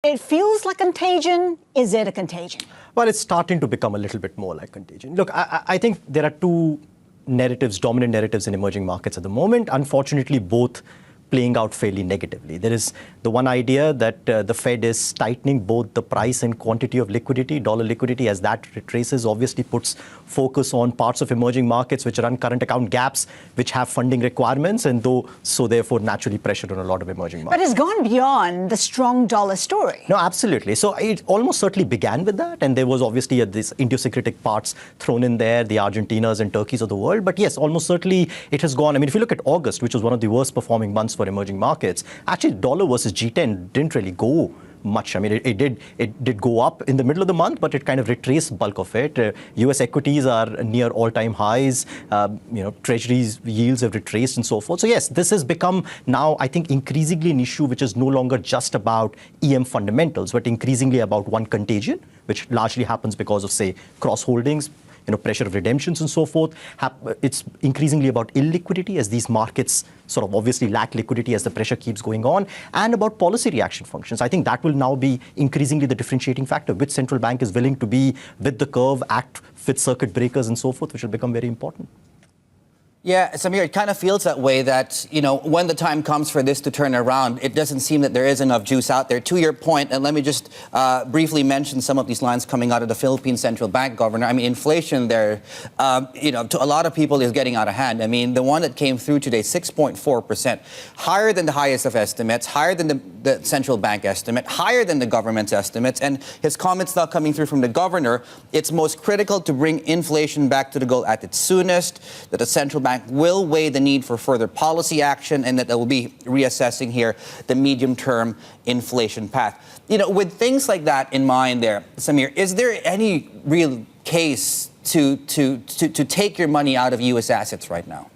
It feels like contagion. Is it a contagion? Well, it's starting to become a little bit more like contagion. Look, I think there are two narratives, dominant narratives in emerging markets at the moment. Unfortunately, both playing out fairly negatively. There is the one idea that the Fed is tightening both the price and quantity of liquidity, dollar liquidity, as that retraces, obviously puts focus on parts of emerging markets which run current account gaps, which have funding requirements, and so therefore naturally pressure on a lot of emerging markets. But it's gone beyond the strong dollar story. No, absolutely. So it almost certainly began with that, and there was obviously these idiosyncratic parts thrown in there, the Argentinas and Turkeys of the world. But yes, almost certainly it has gone. I mean, if you look at August, which was one of the worst performing months for emerging markets, actually dollar versus G10 didn't really go much. I mean, it did go up in the middle of the month, but it kind of retraced bulk of it. U.S. equities are near all-time highs. Treasuries yields have retraced and so forth. So yes, this has become now, I think, increasingly an issue which is no longer just about EM fundamentals, but increasingly about one contagion, which largely happens because of, say, cross holdings, pressure of redemptions and so forth. It's increasingly about illiquidity as these markets sort of obviously lack liquidity as the pressure keeps going on, and about policy reaction functions. I think that will now be increasingly the differentiating factor. Which central bank is willing to be with the curve, act with circuit breakers and so forth, which will become very important. Yeah, Samir, it kind of feels that way that, when the time comes for this to turn around, it doesn't seem that there is enough juice out there. To your point, and let me just briefly mention some of these lines coming out of the Philippine Central Bank governor. I mean, inflation there, to a lot of people is getting out of hand. I mean, the one that came through today, 6.4%, higher than the highest of estimates, higher than the central bank estimate, higher than the government's estimates. And his comments now coming through from the governor, it's most critical to bring inflation back to the goal at its soonest, that the central bank will weigh the need for further policy action, and that they will be reassessing here the medium-term inflation path. With things like that in mind there, Samir, is there any real case to take your money out of U.S. assets right now?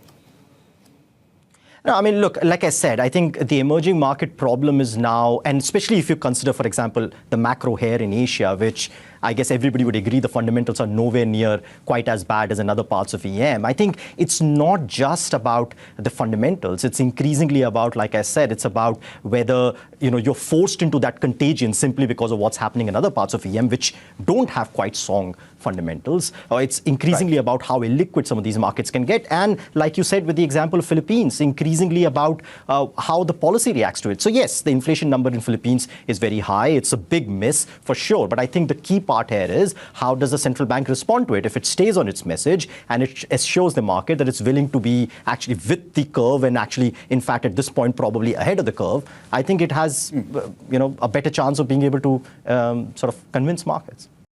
No, I mean, look, like I said, I think the emerging market problem is now, and especially if you consider, for example, the macro here in Asia, which I guess everybody would agree the fundamentals are nowhere near quite as bad as in other parts of EM. I think it's not just about the fundamentals. It's increasingly about, like I said, it's about whether, you're forced into that contagion simply because of what's happening in other parts of EM, which don't have quite strong fundamentals. It's increasingly about how illiquid some of these markets can get. And like you said, with the example of Philippines, increasingly about how the policy reacts to it. So yes, the inflation number in Philippines is very high. It's a big miss for sure. But I think the key part here is how does the central bank respond to it? If it stays on its message and it shows the market that it's willing to be actually with the curve and actually, in fact, at this point, probably ahead of the curve, I think it has, a better chance of being able to sort of convince markets.